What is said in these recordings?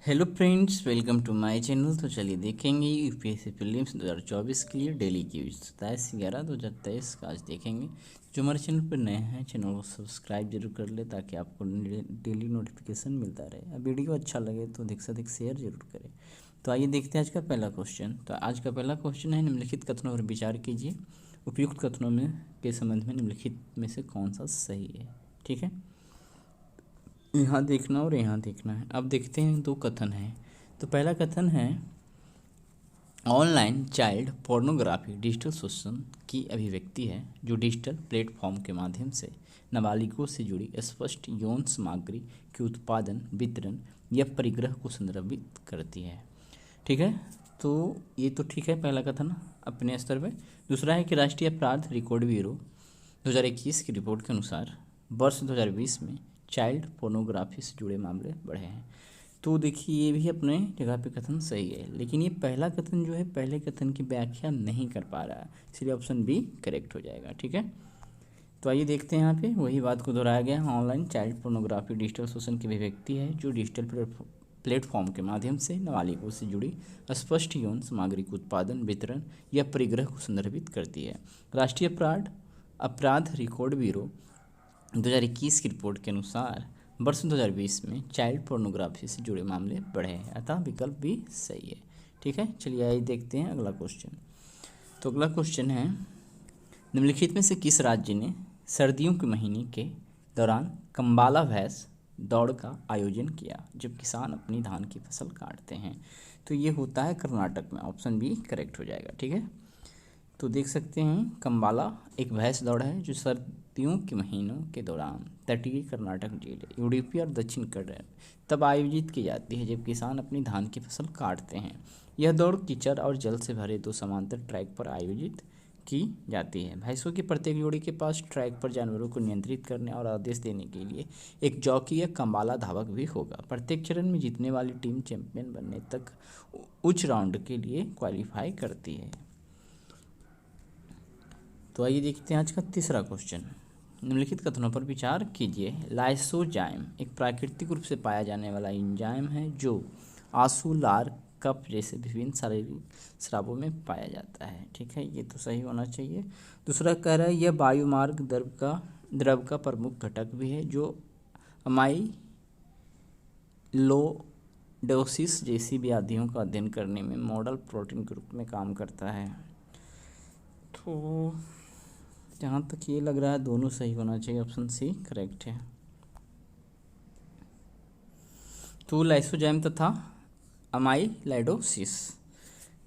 Hello friends, welcome to my channel. तो चलिए देखेंगे यूपीएससी प्रीलिम्स 2024 के लिए डेली क्यूज 27/11/2023 का आज देखेंगे। जो हमारे चैनल पर नए हैं चैनल को सब्सक्राइब जरूर कर ले ताकि आपको डेली नोटिफिकेशन मिलता रहे। अब वीडियो अच्छा लगे तो अधिक से अधिक शेयर जरूर करें। तो आइए देखते हैं आज का पहला क्वेश्चन। तो आज का पहला क्वेश्चन है, निम्नलिखित कथनों पर विचार कीजिए। उपयुक्त कथनों में के संबंध में निम्नलिखित में से कौन सा सही है। ठीक है, यहाँ देखना और यहाँ देखना है। अब देखते हैं, दो कथन हैं। तो पहला कथन है, ऑनलाइन चाइल्ड पोर्नोग्राफी डिजिटल शोषण की अभिव्यक्ति है जो डिजिटल प्लेटफॉर्म के माध्यम से नाबालिगों से जुड़ी स्पष्ट यौन सामग्री के उत्पादन, वितरण या परिग्रह को संदर्भित करती है। ठीक है, तो ये तो ठीक है पहला कथन अपने स्तर पे। दूसरा है कि राष्ट्रीय अपराध रिकॉर्ड ब्यूरो 2021 की रिपोर्ट के अनुसार वर्ष 2020 में चाइल्ड पोर्नोग्राफी से जुड़े मामले बढ़े हैं। तो देखिए, ये भी अपने जगह पे कथन सही है, लेकिन ये पहला कथन जो है पहले कथन की व्याख्या नहीं कर पा रहा है, इसलिए ऑप्शन बी करेक्ट हो जाएगा। ठीक है, तो आइए देखते हैं, यहाँ पे वही बात को दोहराया गया है। ऑनलाइन चाइल्ड पोर्नोग्राफी डिजिटल शोषण की अभिव्यक्ति है जो डिजिटल प्लेटफॉर्म के माध्यम से नाबालिगों से जुड़ी स्पष्ट यौन सामग्री के उत्पादन, वितरण या परिग्रह को संदर्भित करती है। राष्ट्रीय अपराध रिकॉर्ड ब्यूरो 2021 की रिपोर्ट के अनुसार वर्ष 2020 में चाइल्ड पोर्नोग्राफी से जुड़े मामले बढ़े हैं, अतः विकल्प भी सही है। ठीक है, चलिए आइए देखते हैं अगला क्वेश्चन। तो अगला क्वेश्चन है, निम्नलिखित में से किस राज्य ने सर्दियों के महीने के दौरान कंबाला भैंस दौड़ का आयोजन किया जब किसान अपनी धान की फसल काटते हैं। तो ये होता है कर्नाटक में, ऑप्शन बी करेक्ट हो जाएगा। ठीक है, तो देख सकते हैं कंबाला एक भैंस दौड़ है जो सर्दियों के महीनों के दौरान तटीय कर्नाटक जिले, यूरोपी और दक्षिण कन्नड़ तब आयोजित की जाती है जब किसान अपनी धान की फसल काटते हैं। यह दौड़ कीचड़ और जल से भरे दो समांतर ट्रैक पर आयोजित की जाती है। भैंसों की प्रत्येक जोड़ी के पास ट्रैक पर जानवरों को नियंत्रित करने और आदेश देने के लिए एक जॉकी या कंबाला धावक भी होगा। प्रत्येक चरण में जीतने वाली टीम चैंपियन बनने तक उच्च राउंड के लिए क्वालिफाई करती है। तो आइए देखते हैं आज का तीसरा क्वेश्चन। निम्नलिखित कथनों पर विचार कीजिए। लाइसोजाइम एक प्राकृतिक रूप से पाया जाने वाला एंजाइम है जो आंसू, लार, कफ जैसे विभिन्न शारीरिक स्रावों में पाया जाता है। ठीक है, ये तो सही होना चाहिए। दूसरा कह रहा है, यह वायुमार्ग द्रव का प्रमुख घटक भी है जो अमाइलोइडोसिस जैसी व्याधियों का अध्ययन करने में मॉडल प्रोटीन के रूप में काम करता है। तो जहाँ तक ये लग रहा है दोनों सही होना चाहिए, ऑप्शन सी करेक्ट है। तो लाइसोजाइम तथा अमाइलाइडोसिस,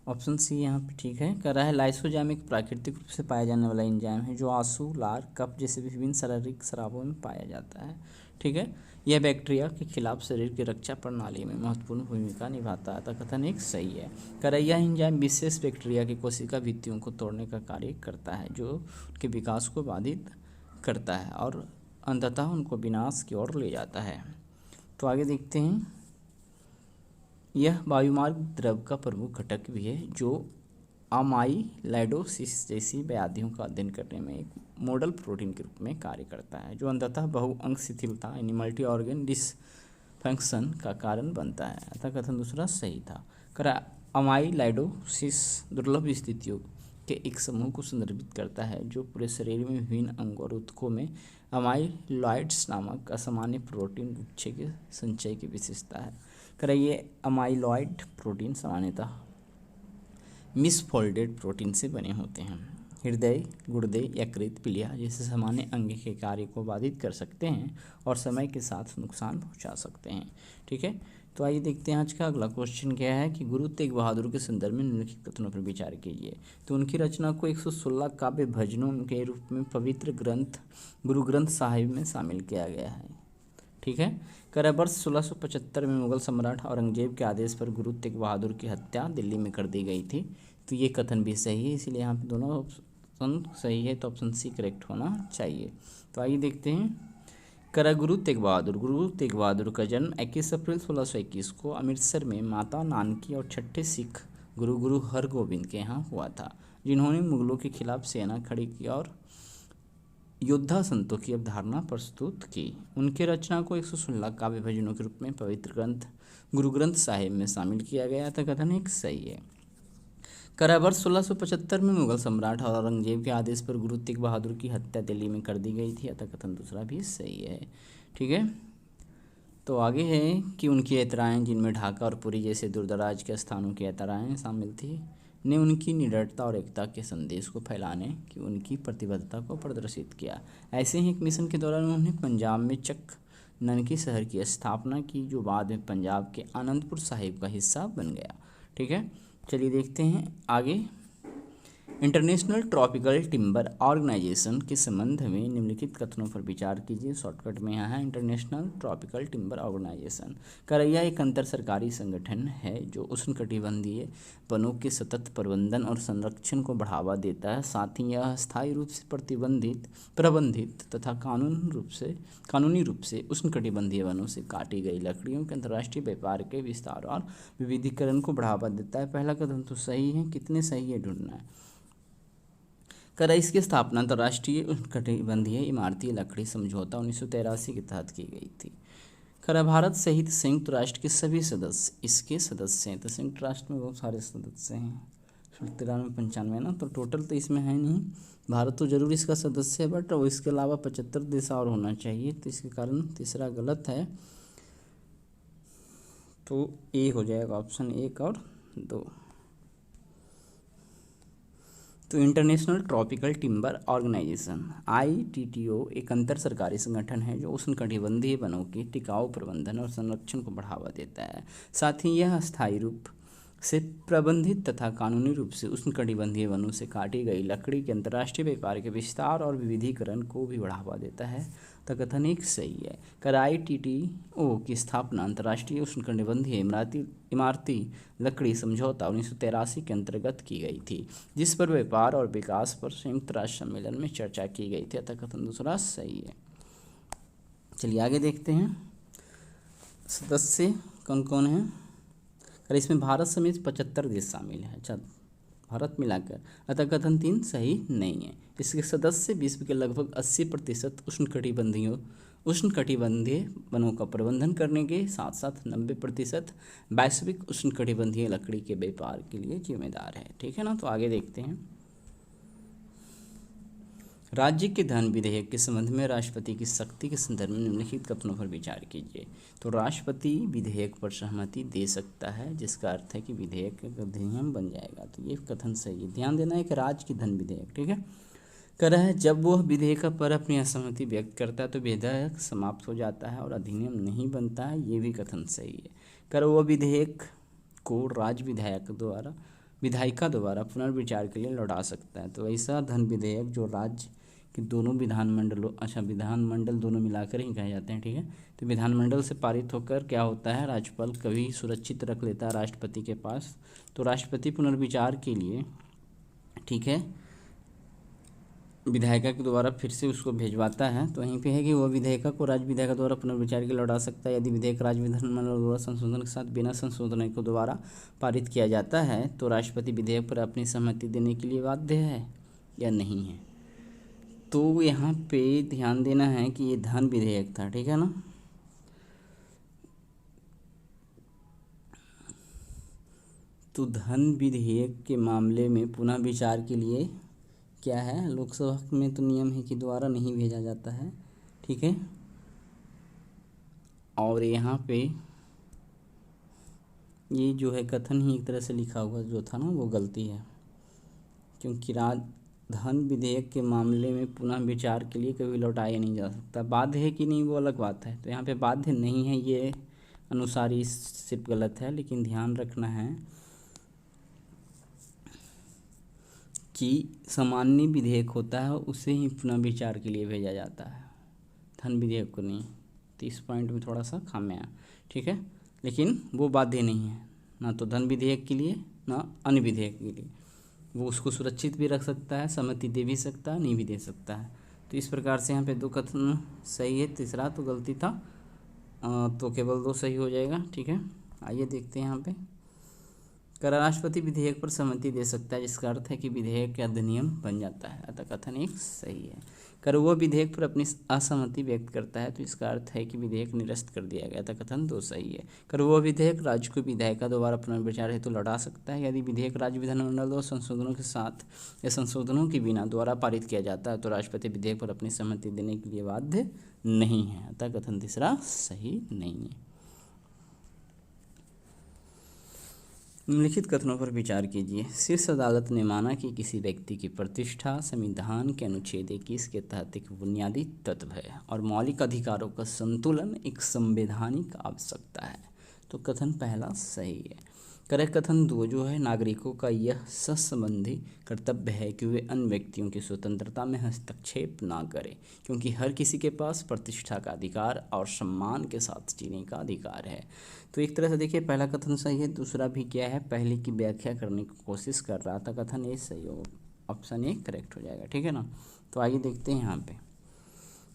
ऑप्शन सी यहाँ पे ठीक है। कह रहा है लाइसोजाइम एक प्राकृतिक रूप से पाया जाने वाला एंजाइम है जो आंसू, लार, कफ जैसे विभिन्न शारीरिक स्रावों में पाया जाता है। ठीक है, यह बैक्टीरिया के खिलाफ शरीर की रक्षा प्रणाली में महत्वपूर्ण भूमिका निभाता है, अतः कथन एक सही है। कह रहा है यह एंजाइम विशेष बैक्टीरिया की कोशिका भित्तियों को तोड़ने का कार्य करता है जो उनके विकास को बाधित करता है और अंततः उनको विनाश की ओर ले जाता है। तो आगे देखते हैं, यह वायुमार्ग द्रव का प्रमुख घटक भी है जो अमाइलाइडोसिस जैसी व्याधियों का अध्ययन करने में एक मॉडल प्रोटीन के रूप में कार्य करता है जो अंततः बहुअंग शिथिलता यानी मल्टी ऑर्गन डिसफंक्शन का कारण बनता है, अतः कथन दूसरा सही था। करा अमाइलाइडोसिस दुर्लभ स्थितियों के एक समूह को संदर्भित करता है जो पूरे शरीर में विभिन्न अंगों और ऊतकों में अमाइलॉइड्स नामक असामान्य प्रोटीन गुच्छे के संचय की विशेषता है। करें ये अमाइलॉइड प्रोटीन सामान्यतः मिसफोल्डेड प्रोटीन से बने होते हैं। हृदय, गुर्दे, यकृत, पीलिया जैसे सामान्य अंग के कार्य को बाधित कर सकते हैं और समय के साथ नुकसान पहुंचा सकते हैं। ठीक है, तो आइए देखते हैं आज का अगला क्वेश्चन क्या है कि गुरु तेग बहादुर के संदर्भ में निम्नलिखित कथनों पर विचार कीजिए। तो उनकी रचना को 116 काव्य भजनों के रूप में पवित्र ग्रंथ गुरु ग्रंथ साहिब में शामिल किया गया है। ठीक है, कर वर्ष 1675 में मुगल सम्राट औरंगजेब के आदेश पर गुरु तेग बहादुर की हत्या दिल्ली में कर दी गई थी। तो ये कथन भी सही है, इसीलिए यहाँ पे दोनों ऑप्शन सही है, तो ऑप्शन सी करेक्ट होना चाहिए। तो आइए देखते हैं, करा गुरु तेग बहादुर का जन्म 21 अप्रैल 1621 को अमृतसर में माता नानकी और छठे सिख गुरु हरगोबिंद के यहाँ हुआ था, जिन्होंने मुगलों के खिलाफ सेना खड़ी की और योद्धा संतों की अवधारणा प्रस्तुत की। उनके रचना को 116 काव्य भजनों के रूप में पवित्र ग्रंथ गुरु ग्रंथ साहिब में शामिल किया गया था। कथन एक सही है। वर्ष 1675 में मुगल सम्राट औरंगजेब के आदेश पर गुरु तेग बहादुर की हत्या दिल्ली में कर दी गई थी। अतः कथन दूसरा भी सही है। ठीक है, तो आगे है कि उनकी यात्राएं, जिनमें ढाका और पुरी जैसे दूरदराज के स्थानों की यात्राएं शामिल थी, ने उनकी निडरता और एकता के संदेश को फैलाने की उनकी प्रतिबद्धता को प्रदर्शित किया। ऐसे ही एक मिशन के दौरान उन्होंने पंजाब में चक ननकी शहर की स्थापना की, जो बाद में पंजाब के आनंदपुर साहिब का हिस्सा बन गया। ठीक है, चलिए देखते हैं आगे। इंटरनेशनल ट्रॉपिकल टिम्बर ऑर्गेनाइजेशन के संबंध में निम्नलिखित कथनों पर विचार कीजिए। शॉर्टकट में यहाँ है इंटरनेशनल ट्रॉपिकल टिम्बर ऑर्गेनाइजेशन। करैया एक अंतर सरकारी संगठन है जो उष्णकटिबंधीय वनों के सतत प्रबंधन और संरक्षण को बढ़ावा देता है। साथ ही यह स्थायी रूप से प्रबंधित तथा कानूनी रूप से उष्णकटिबंधीय वनों से काटी गई लकड़ियों के अंतर्राष्ट्रीय व्यापार के विस्तार और विविधीकरण को बढ़ावा देता है। पहला कथन तो सही है, कितने सही है ढूंढना है। कराइस की स्थापना अंतर्राष्ट्रीय उष्णकटिबंधीय इमारती लकड़ी समझौता 1983 के तहत की गई थी। भारत सहित संयुक्त राष्ट्र के सभी सदस्य इसके सदस्य हैं। तो संयुक्त राष्ट्र में बहुत सारे सदस्य हैं, 93-95 ना, तो टोटल तो इसमें है नहीं। भारत तो जरूर इसका सदस्य है, बट इसके अलावा 75 देश और होना चाहिए, तो इसके कारण तीसरा गलत है। तो ए हो जाएगा ऑप्शन 1 और 2। तो International Tropical Timber Organization ITTO एक अंतर सरकारी संगठन है जो उष्णकटिबंधीय वनों के टिकाऊ प्रबंधन और संरक्षण को बढ़ावा देता है। साथ ही यह स्थायी रूप से प्रबंधित तथा कानूनी रूप से उष्णकटिबंधीय वनों से काटी गई लकड़ी के अंतर्राष्ट्रीय व्यापार के विस्तार और विविधीकरण को भी बढ़ावा देता है। तो कथन एक सही है। ITTO की स्थापना अंतर्राष्ट्रीय उष्णकटिबंधीय इमारती लकड़ी समझौता 1983 के अंतर्गत की गई थी, जिस पर व्यापार और विकास पर संयुक्त राष्ट्र सम्मेलन में चर्चा की गई थी। अतः कथन दूसरा सही है। चलिए आगे देखते हैं सदस्य कौन कौन हैं। और इसमें भारत समेत 75 देश शामिल हैं। अच्छा, भारत मिलाकर। अतः कथन 3 सही नहीं है। इसके सदस्य विश्व के लगभग 80% उष्णकटिबंधीय वनों का प्रबंधन करने के साथ साथ 90% वैश्विक उष्णकटिबंधीय लकड़ी के व्यापार के लिए जिम्मेदार है। ठीक है ना, तो आगे देखते हैं। राज्य के धन विधेयक के संबंध में राष्ट्रपति की शक्ति के संदर्भ में निम्नलिखित कथनों पर विचार कीजिए। तो राष्ट्रपति विधेयक पर सहमति दे सकता है, जिसका अर्थ है कि विधेयक अधिनियम बन जाएगा। तो ये कथन सही है। ध्यान देना है कि राज्य की धन विधेयक, ठीक है, कर रहा है जब वह विधेयक पर अपनी असहमति व्यक्त करता है तो विधेयक समाप्त हो जाता है और अधिनियम नहीं बनता है। ये भी कथन सही है। कर वह विधेयक को राज्य विधायिका द्वारा पुनर्विचार के लिए लौटा सकता है। तो ऐसा धन विधेयक जो राज्य कि दोनों विधानमंडल दोनों मिलाकर ही कहे जाते हैं। ठीक है, तो विधानमंडल से पारित होकर क्या होता है, राज्यपाल कभी सुरक्षित रख लेता है राष्ट्रपति के पास। तो राष्ट्रपति पुनर्विचार के लिए, ठीक है, विधायिका के द्वारा फिर से उसको भेजवाता है। तो वहीं पे है कि वह विधेयक को राज्य विधायिका द्वारा पुनर्विचार के लिए लौटा सकता है। यदि विधेयक राज्य विधानमंडल द्वारा संशोधन के साथ बिना संशोधन को दोबारा पारित किया जाता है तो राष्ट्रपति विधेयक पर अपनी सहमति देने के लिए बाध्य है या नहीं है। तो यहाँ पे ध्यान देना है कि ये धन विधेयक था, ठीक है ना। तो धन विधेयक के मामले में पुनः विचार के लिए क्या है, लोकसभा में तो नियम है कि द्वारा नहीं भेजा जाता है, ठीक है। और यहाँ पे ये जो है कथन ही एक तरह से लिखा हुआ जो था ना वो गलती है, क्योंकि धन विधेयक के मामले में पुनः विचार के लिए कभी लौटाया नहीं जा सकता। बाध्य है कि नहीं वो अलग बात है। तो यहाँ पे बाध्य नहीं है, ये अनुसार ही सिर्फ गलत है। लेकिन ध्यान रखना है कि सामान्य विधेयक होता है उसे ही पुनः विचार के लिए भेजा जाता है, धन विधेयक को नहीं। तो इस पॉइंट में थोड़ा सा खामियां, ठीक है। लेकिन वो बाध्य नहीं है, ना तो धन विधेयक के लिए ना अन्य विधेयक के लिए। वो उसको सुरक्षित भी रख सकता है, सहमति दे भी सकता है, नहीं भी दे सकता है। तो इस प्रकार से यहाँ पे 2 कथन सही है, तीसरा तो गलती था। तो केवल 2 सही हो जाएगा, ठीक है। आइए देखते हैं यहाँ पे कर राष्ट्रपति विधेयक पर सहमति दे सकता है, जिसका अर्थ है कि विधेयक का अधिनियम बन जाता है, अतः कथन एक सही है। कर वह विधेयक पर अपनी असहमति व्यक्त करता है, तो इसका अर्थ है कि विधेयक निरस्त कर दिया गया, अतः कथन दो सही है। कर वह विधेयक राज्य को विधायिका द्वारा पुनर्विचार हेतु लौटा सकता है, यदि विधेयक राज्य विधानमंडल द्वारा संशोधनों के साथ या संशोधनों के बिना द्वारा पारित किया जाता है, तो राष्ट्रपति विधेयक पर अपनी सहमति देने के लिए बाध्य नहीं है, अतः कथन तीसरा सही नहीं है। निम्नलिखित कथनों पर विचार कीजिए। शीर्ष अदालत ने माना कि किसी व्यक्ति की प्रतिष्ठा संविधान के अनुच्छेद 21 के तहत एक बुनियादी तत्व है और मौलिक अधिकारों का संतुलन एक संवैधानिक आवश्यकता है, तो कथन पहला सही है। करेक्ट कथन दो जो है, नागरिकों का यह संबंधी कर्तव्य है कि वे अन्य व्यक्तियों की स्वतंत्रता में हस्तक्षेप ना करें, क्योंकि हर किसी के पास प्रतिष्ठा का अधिकार और सम्मान के साथ जीने का अधिकार है। तो एक तरह से देखिए पहला कथन सही है, दूसरा भी क्या है, पहले की व्याख्या करने की कोशिश कर रहा था, कथन ए सही हो, ऑप्शन ए करेक्ट हो जाएगा, ठीक है ना। तो आइए देखते हैं यहाँ पे।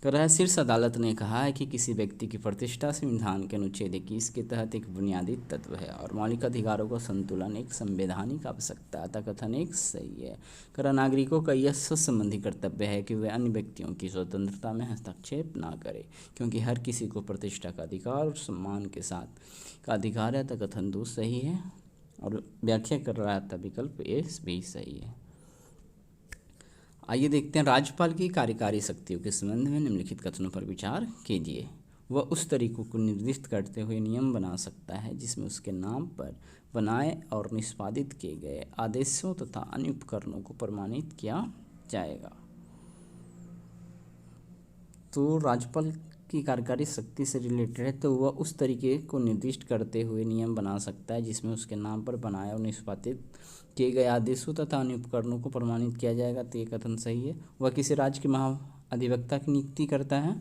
कर रहा है शीर्ष अदालत ने कहा है कि किसी व्यक्ति की प्रतिष्ठा संविधान के अनुच्छेद 21 के तहत एक बुनियादी तत्व है और मौलिक अधिकारों का संतुलन एक संवैधानिक आवश्यकता है, कथन एक सही है। कर नागरिकों का यह संबंधी कर्तव्य है कि वे अन्य व्यक्तियों की स्वतंत्रता में हस्तक्षेप ना करें, क्योंकि हर किसी को प्रतिष्ठा का अधिकार और सम्मान के साथ का अधिकार है, कथन दो सही है। और व्याख्या कर रहा था विकल्प ए भी सही है। आइए देखते हैं राज्यपाल की कार्यकारी शक्तियों के संबंध में निम्नलिखित कथनों पर विचार कीजिए। वह उस तरीकों को निर्दिष्ट करते हुए नियम बना सकता है जिसमें उसके नाम पर बनाए और निष्पादित किए गए आदेशों तथा अन्य उपकरणों को प्रमाणित किया जाएगा। तो राज्यपाल की कार्यकारी शक्ति से रिलेटेड है, तो वह उस तरीके को निर्दिष्ट करते हुए नियम बना सकता है जिसमें उसके नाम पर बनाए और निष्पादित किए गए आदेशों तथा अन्य उपकरणों को प्रमाणित किया जाएगा, तो ये कथन सही है। वह किसी राज्य के महाधिवक्ता की नियुक्ति करता है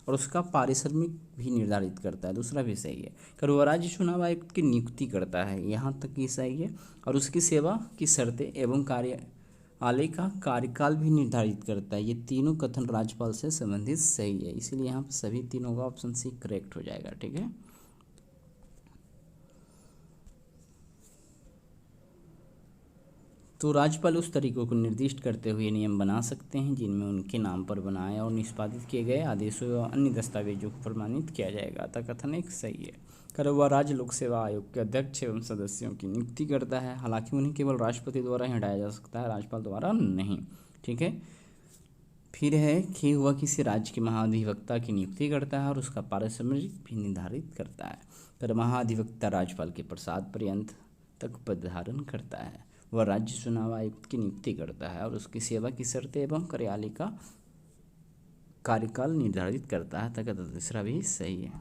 और उसका पारिश्रमिक भी निर्धारित करता है, दूसरा भी सही है। कर वह राज्य चुनाव आयुक्त की नियुक्ति करता है, यहाँ तक ये सही है। और उसकी सेवा की शर्तें एवं कार्यालय का कार्यकाल भी निर्धारित करता है, ये तीनों कथन राज्यपाल से संबंधित सही है, इसीलिए यहाँ पर सभी तीनों का ऑप्शन सी करेक्ट हो जाएगा, ठीक है। तो राज्यपाल उस तरीकों को निर्दिष्ट करते हुए नियम बना सकते हैं जिनमें उनके नाम पर बनाए और निष्पादित किए गए आदेशों एवं अन्य दस्तावेजों को प्रमाणित किया जाएगा, अतः कथन एक सही है। कर वह राज्य लोक सेवा आयोग के अध्यक्ष एवं सदस्यों की नियुक्ति करता है, हालांकि उन्हें केवल राष्ट्रपति द्वारा ही हटाया जा सकता है, राज्यपाल द्वारा नहीं, ठीक है। फिर है कि वह किसी राज्य के महाधिवक्ता की नियुक्ति करता है और उसका पारिश्रमिक भी निर्धारित करता है। कर महाधिवक्ता राज्यपाल के प्रसाद पर्यंत तक पद धारण करता है। वह राज्य चुनाव आयुक्त की नियुक्ति करता है और उसकी सेवा की शर्तें एवं कार्यालय का कार्यकाल निर्धारित करता है, तक तीसरा भी सही है।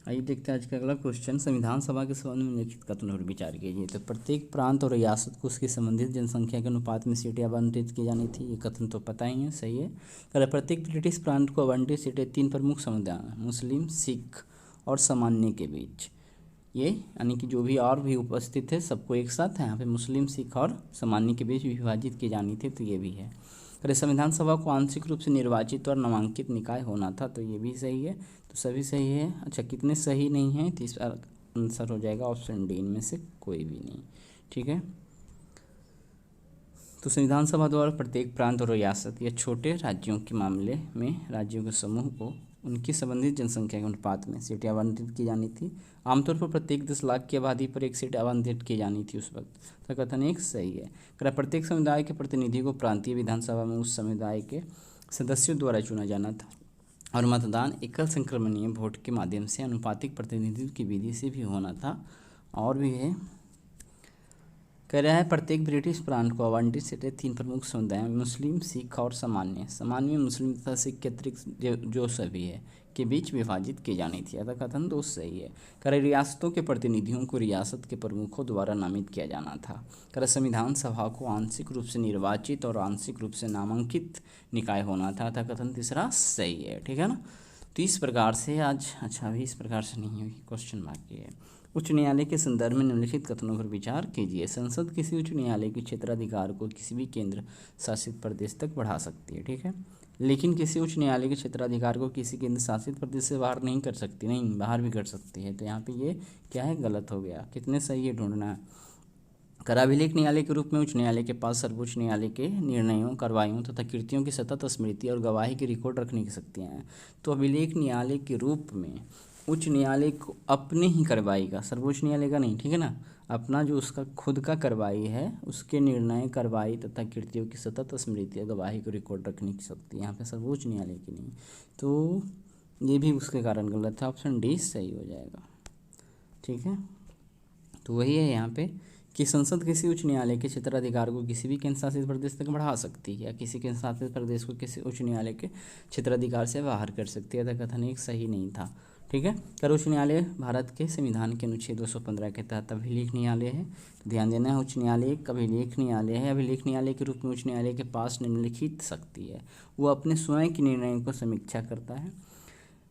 आइए देखते हैं आज का अगला क्वेश्चन। संविधान सभा के संबंध में लिखित कथनों पर विचार कीजिए। तो प्रत्येक प्रांत और रियासत को उसकी संबंधित जनसंख्या के अनुपात में सीटें आवंटित की जानी थी, ये कथन तो पता ही है, सही है। कर प्रत्येक ब्रिटिश प्रांत को आवंटित सीटें 3 प्रमुख समुदाय मुस्लिम, सिख और सामान्य के बीच, ये यानी कि जो भी और भी उपस्थित है सबको एक साथ है यहाँ पे मुस्लिम, सिख और सामान्य के बीच विभाजित की जानी थी, तो ये भी है। अरे संविधान सभा को आंशिक रूप से निर्वाचित और नामांकित निकाय होना था, तो ये भी सही है, तो सभी सही है। अच्छा कितने सही नहीं है, तो इसका आंसर हो जाएगा ऑप्शन डी, इनमें से कोई भी नहीं, ठीक है। तो संविधान सभा द्वारा प्रत्येक प्रांत और रियासत या छोटे राज्यों के मामले में राज्यों के समूह को उनकी संबंधित जनसंख्या के अनुपात में सीटें आवंटित की जानी थी। आमतौर पर प्रत्येक 10 लाख की आबादी पर एक सीट आवंटित की जानी थी उस वक्त, तो कथन एक सही है। प्रत्येक समुदाय के प्रतिनिधि को प्रांतीय विधानसभा में उस समुदाय के सदस्यों द्वारा चुना जाना था और मतदान एकल संक्रमणीय वोट के माध्यम से अनुपातिक प्रतिनिधित्व की विधि से भी होना था। और भी है, कह रहा है प्रत्येक ब्रिटिश प्रांत को आवंटित सीटें 3 प्रमुख समुदाय मुस्लिम, सिख और सामान्य में मुस्लिम तथा सिख के अतिरिक्त जो सभी है के बीच विभाजित की जानी थी, अतः कथन दो सही है। कर रियासतों के प्रतिनिधियों को रियासत के प्रमुखों द्वारा नामित किया जाना था। कर संविधान सभा को आंशिक रूप से निर्वाचित और आंशिक रूप से नामांकित निकाय होना था, अतः कथन तीसरा सही है, ठीक है ना। तो इस प्रकार से आज, अच्छा अभी इस प्रकार से नहीं होगी, क्वेश्चन बाकी है। उच्च न्यायालय के संदर्भ में निम्नलिखित कथनों पर विचार कीजिए। संसद किसी उच्च न्यायालय के क्षेत्राधिकार को किसी भी केंद्र शासित प्रदेश तक बढ़ा सकती है, ठीक है। लेकिन किसी उच्च न्यायालय के क्षेत्राधिकार को किसी केंद्र शासित प्रदेश से बाहर नहीं कर सकती, नहीं बाहर भी कर सकती है। तो यहाँ पे ये क्या है, गलत हो गया। कितने सही है ढूंढना है। कराभिलेख न्यायालय के रूप में उच्च न्यायालय के पास सर्वोच्च न्यायालय के निर्णयों, कार्रवाइयों तथा कृतियों की सतत स्मृति और गवाही की रिकॉर्ड रखने की शक्तियाँ हैं। तो अभिलेख न्यायालय के रूप में उच्च न्यायालय को अपने ही कार्रवाई का, सर्वोच्च न्यायालय का नहीं, ठीक है ना, अपना जो उसका खुद का कार्रवाई है उसके निर्णय, कार्रवाई तथा कृतियों की सतत स्मृति और गवाही को रिकॉर्ड रखने की शक्ति, यहाँ पे सर्वोच्च न्यायालय की नहीं। तो ये भी उसके कारण गलत है, ऑप्शन डी सही हो जाएगा। ठीक है, तो वही है यहाँ पे कि संसद किसी उच्च न्यायालय के क्षेत्राधिकार को किसी भी केंद्र शासित प्रदेश तक बढ़ा सकती है या किसी केंद्र शासित प्रदेश को किसी उच्च न्यायालय के क्षेत्राधिकार से बाहर कर सकती है। यह कथन एक सही नहीं था। ठीक है, सर्वोच्च न्यायालय भारत के संविधान के अनुच्छेद 215 के तहत अभिलेख न्यायालय है। तो ध्यान देना है, उच्च न्यायालय एक अभिलेख न्यायालय है। अभिलेख न्यायालय के रूप में उच्च न्यायालय के पास निम्नलिखित शक्ति है, वो अपने स्वयं के निर्णयों को समीक्षा करता है,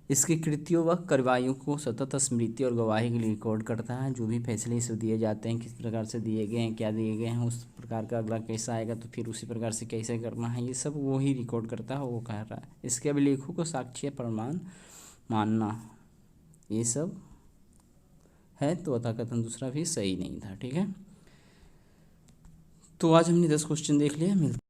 इसकी कृतियों व कार्रवाइयों को सतत स्मृति और गवाही के लिए रिकॉर्ड करता है। जो भी फैसले इसे दिए जाते हैं, किस प्रकार से दिए गए हैं, क्या दिए गए हैं, उस प्रकार का अगला कैसा आएगा तो फिर उसी प्रकार से कैसे करना है, ये सब वो ही रिकॉर्ड करता है, वो कह रहा है। इसके अभिलेखों को साक्ष्य प्रमाण मानना, ये सब है। तो अतः दूसरा भी सही नहीं था। ठीक है, तो आज हमने 10 क्वेश्चन देख लिया। मिलते